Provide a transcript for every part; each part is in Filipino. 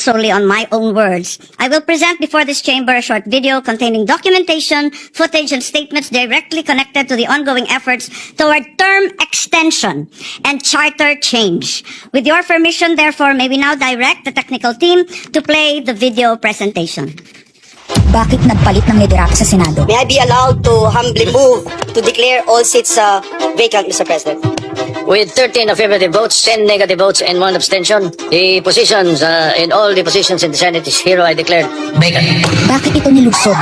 solely on my own words. I will present before this chamber a short video containing documentation, footage, and statements directly connected to the ongoing efforts toward term extension and charter change. With your permission, therefore, may we now direct the technical team to play the video presentation. Bakit nagpalit ng liderato sa Senado? May I be allowed to humbly move to declare all seats vacant, Mr. President? With 13 affirmative votes, 10 negative votes, and 1 abstention, the positions in all the positions in the Senate is hereby declared vacant. Bakit ito nilugsog?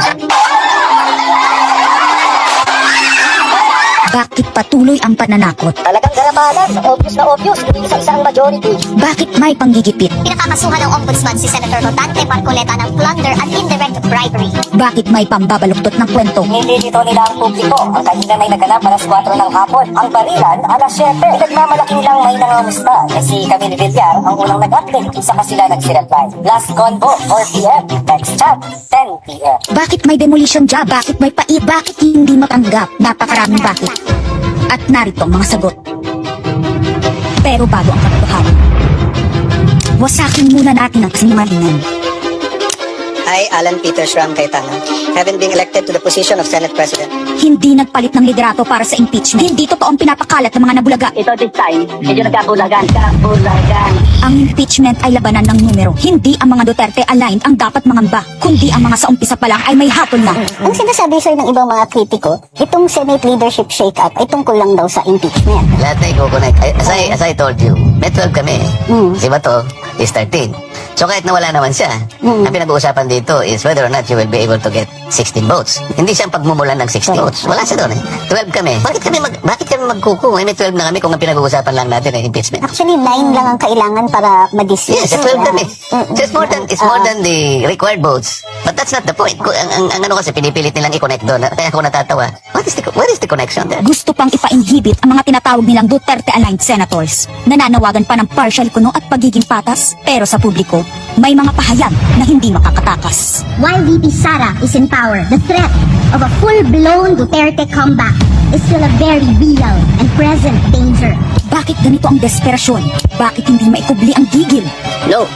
Bakit patuloy ang pananakot? Talagang garapalan, obvious na obvious, isa-isa ang majority. Bakit may panggigipit? Pinakakasuhan ng Ombudsman si Senator Rodante Marcoleta ng plunder at indirect bribery. Bakit may pambabaluktot ng kwento? Hindi dito nila ang publiko. Ang kanina may naganap alas 4 ng hapon. Ang barilan, alas 7. Nagmamalaki nilang may nangamusta. Si Camille Villar ang unang nag-update. Isa ka sila nagsireplay. Last convo, 4 p.m. Next chat, 10 p.m. Bakit may demolition job? Bakit may pait? Bakit hindi matanggap? Napakaraming bakit. At narito ang mga sagot. Pero bago ang katotohanan, wasakin muna natin ang sinungalingan. I, Alan Peter Schramm Cayetano, having been elected to the position of Senate President. Hindi nagpalit ng liderato para sa impeachment. Hindi totoo ang pinapakalat ng mga nabulaga. Ito this time, medyo nagkabulagan. Ang impeachment ay labanan ng numero. Hindi ang mga Duterte aligned ang dapat mangamba, kundi ang mga sa umpisa pa lang ay may hatol na. Ang sinasabi sir ng ibang mga kritiko, itong Senate leadership shake-up ay tungkol lang daw sa impeachment. Lahat na i-connect. As I told you, may 12 kami. Si Bato is 13. So kahit nawala naman siya, ang pinag-uusapan dito is whether or not you will be able to get 16 votes. Hindi siya pagmumulan ng 16 votes. Wala siya doon eh. 12 kami. Bakit kami magkuku? May 12 na kami kung ang pinag-uusapan lang natin ay impeachment. Actually, 9 lang ang kailangan para ma-dismiss. Yes, 12 kami. So it's more than the required votes. But that's not the point. Ang ano kasi, pinipilit nilang i-connect doon. Kaya ako natatawa. What is the connection there? Gusto pang ipa-inhibit ang mga tinatawag nilang Duterte-aligned senators. Nananawagan pa ng partial kuno at pagiging patas. Pero sa publiko, may mga pahayag na hindi makakatakas. While VP Sara is in power, the threat of a full-blown Duterte comeback is still a very real and present danger. Bakit ganito ang desperasyon? Bakit hindi maikubli ang gigil? No.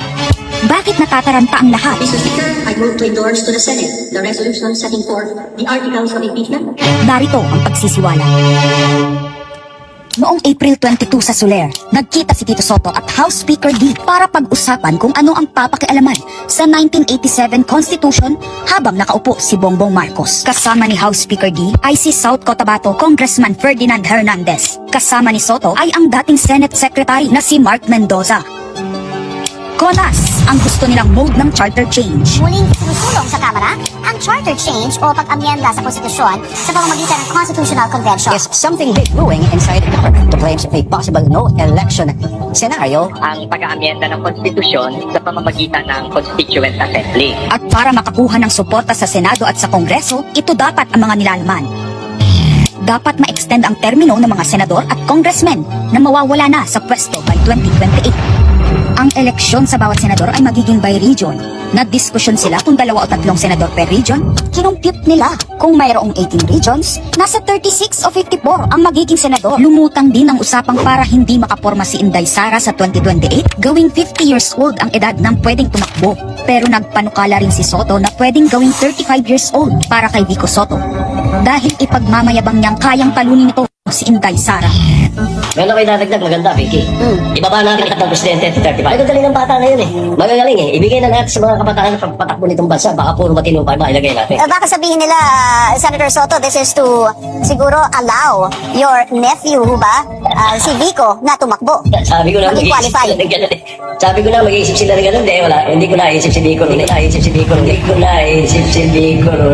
Bakit natataranta ang lahat? Mr. Speaker, I move to endorse to the Senate the resolution setting forth the articles of impeachment. Narito ang pagsisiwala. Noong April 22 sa Soler, nagkita si Tito Soto at House Speaker D para pag-usapan kung ano ang papakialaman sa 1987 Constitution habang nakaupo si Bongbong Marcos. Kasama ni House Speaker D ay si South Cotabato Congressman Ferdinand Hernandez. Kasama ni Soto ay ang dating Senate Secretary na si Mark Mendoza. Konas ang gusto nilang mode ng charter change. Muling sinusulong sa Kamara ang charter change o pag-amyenda sa konstitusyon sa pamamagitan ng Constitutional Convention. Is something big brewing inside the government to claim a possible no-election scenario. Ang pag-aamyenda ng konstitusyon sa pamamagitan ng Constituent Assembly. At para makakuha ng suporta sa Senado at sa Kongreso, ito dapat ang mga nilalman. Dapat ma-extend ang termino ng mga senador at congressmen na mawawala na sa pwesto by 2028. Ang eleksyon sa bawat senador ay magiging by region. Nagdiskusyon sila kung 2 o 3 senador per region. Kinumpute nila kung mayroong 18 regions, nasa 36 o 54 ang magiging senador. Lumutang din ang usapang para hindi makaporma si Inday Sara sa 2028, gawing 50 years old ang edad ng pwedeng tumakbo. Pero nagpanukala rin si Soto na pwedeng gawing 35 years old para kay Vico Soto. Dahil ipagmamayabang niyang kayang talunin ito si Inday Sara. Meron kayo dadagdag, maganda, Vicky. Ibaba natin ang presidente to 35. Ay, gagaling ng bata na yun eh. Magagaling eh. Ibigay na natin sa mga kabataan na pagpatakbo nitong bansa. Baka puro matinong pa ilagay natin. Baka sabihin nila, Senator Soto, this is to siguro allow your nephew, ba, si Vico, na tumakbo. Sabi ko na Maging mag-iisip qualified. sila ng ganun eh. Sabi ko na mag-iisip sila ng ganun. Hindi ko naisip si Vico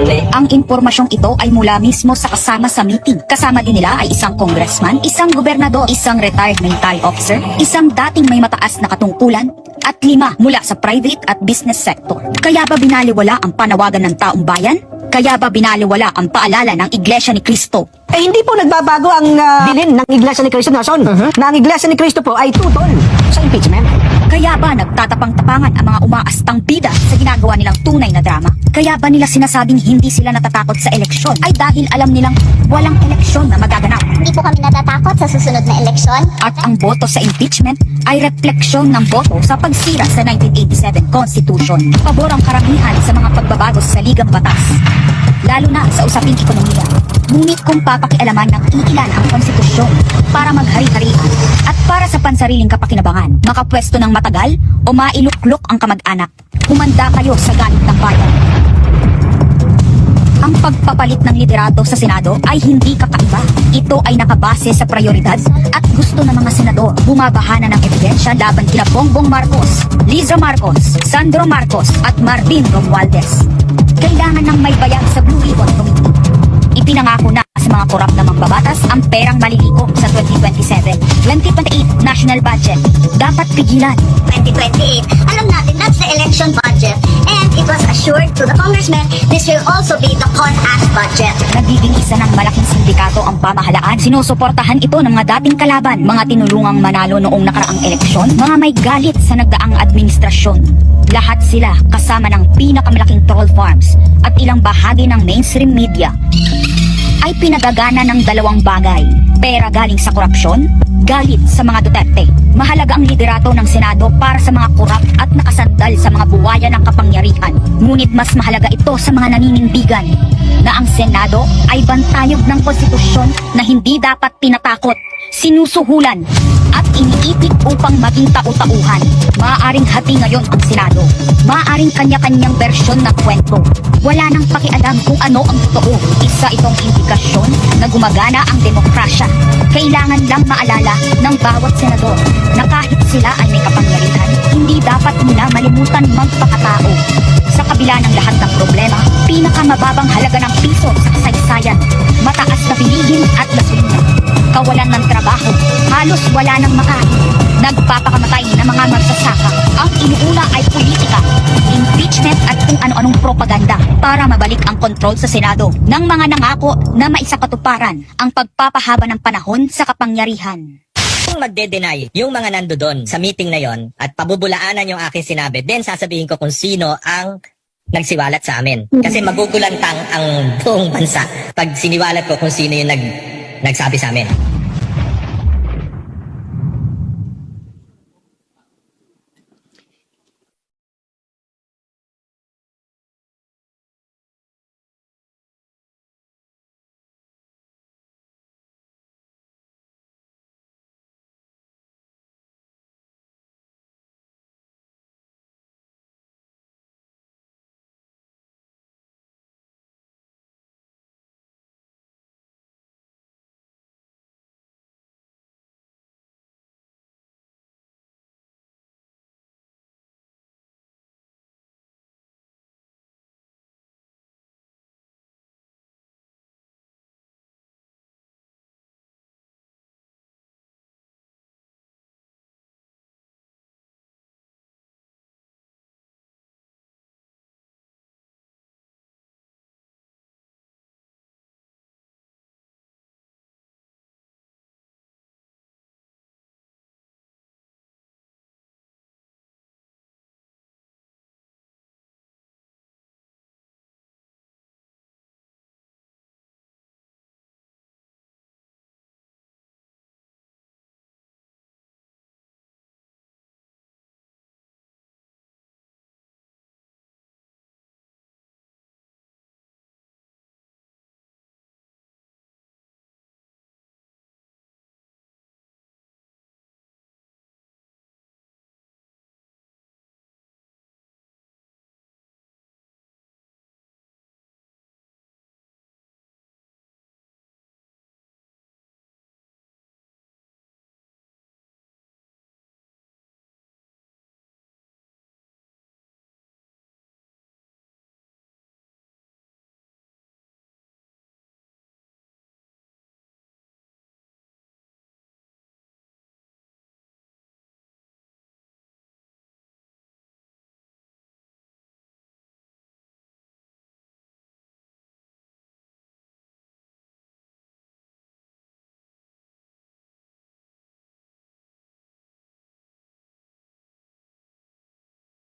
rin. Ang impormasyong ito ay mula mismo sa kasama sa meeting. Kasama din nila ay isang congressman, isang gobernador, isang retired military officer, isang dating may mataas na katungkulan, at 5 mula sa private at business sector. Kaya ba binaliwala ang panawagan ng taong bayan? Kaya ba binaliwala ang paalala ng Iglesia ni Cristo? Hindi po nagbabago ang bilin ng Iglesia ni Cristo Nason na ang Iglesia ni Cristo po ay tutol sa impeachment. Kaya ba nagtatapang-tapangan ang mga umaastang bida sa ginagawa nilang tunay na drama? Kaya ba nila sinasabing hindi sila natatakot sa eleksyon ay dahil alam nilang walang eleksyon na magaganap? Hindi po kami natatakot sa susunod na eleksyon. At ang boto sa impeachment ay refleksyon ng boto sa pagsira sa 1987 Constitution. Pabor ang karamihan sa mga pagbabago sa ligang batas, lalo na sa usaping ekonomiya. Ngunit kung papakialaman ng iilan ang konstitusyon para maghari-harian at para sa pansariling kapakinabangan, makapwesto ng matagal o mailuklok ang kamag-anak, humanda kayo sa galit ng bayan. Ang pagpapalit ng liderato sa Senado ay hindi kakaiba. Ito ay nakabase sa prioridad at gusto ng mga senador. Bumabahana ng ebidensya laban kina Bongbong Marcos, Liza Marcos, Sandro Marcos at Marvin Romualdez. Kailangan ng may bayag sa Blue Ribbon Committee. Ipinangako na sa mga korap na mambabatas ang perang malilikom sa 2027-2028 national budget. Dapat pigilan. 2028, alam natin that's the election budget. And it was assured to the congressman this will also be the con-ass budget. Nagiging isa ng malaking sindikato ang pamahalaan. Sinusuportahan ito ng mga dating kalaban, mga tinulungang manalo noong nakaraang eleksyon, mga may galit sa nagdaang administrasyon. Lahat sila kasama ng pinakamalaking troll farms at ilang bahagi ng mainstream media ay pinagagana ng dalawang bagay. Pera galing sa korupsyon, galit sa mga Duterte. Mahalaga ang liderato ng Senado para sa mga korap at nakasandal sa mga buwaya ng kapangyarihan. Ngunit mas mahalaga ito sa mga naninindigan na ang Senado ay bantayog ng konstitusyon na hindi dapat tinatakot, sinusuhulan at iniipit upang maging tau-tauhan. Maaaring hati ngayon ang Senado. Maaaring kanya-kanyang bersyon ng kwento. Wala nang pakialam kung ano ang totoo. Isa itong indikasyon na gumagana ang demokrasya. Kailangan lang maalala ng bawat senador na kahit sila ay may kapangyarihan, hindi dapat nila malimutan magpakatao. Sa kabila ng lahat ng problema, pinakamababang halaga ng piso sa kasaysayan, mataas na bilihin at gasolina, kawalan ng trabaho, halos wala ng makain, nagpapakamatay na mga magsasaka. Ang inuuna ay politika, impeachment at kung ano-anong propaganda para mabalik ang kontrol sa Senado ng mga nangako na maisakatuparan ang pagpapahaba ng panahon sa kapangyarihan. Kung magde-deny yung mga nando doon sa meeting na yon at pabubulaanan yung aking sinabi, then sasabihin ko kung sino ang nagsiwalat sa amin. Kasi magugulantang ang buong bansa pag siniwalat ko kung sino yung nagsabi sa amin.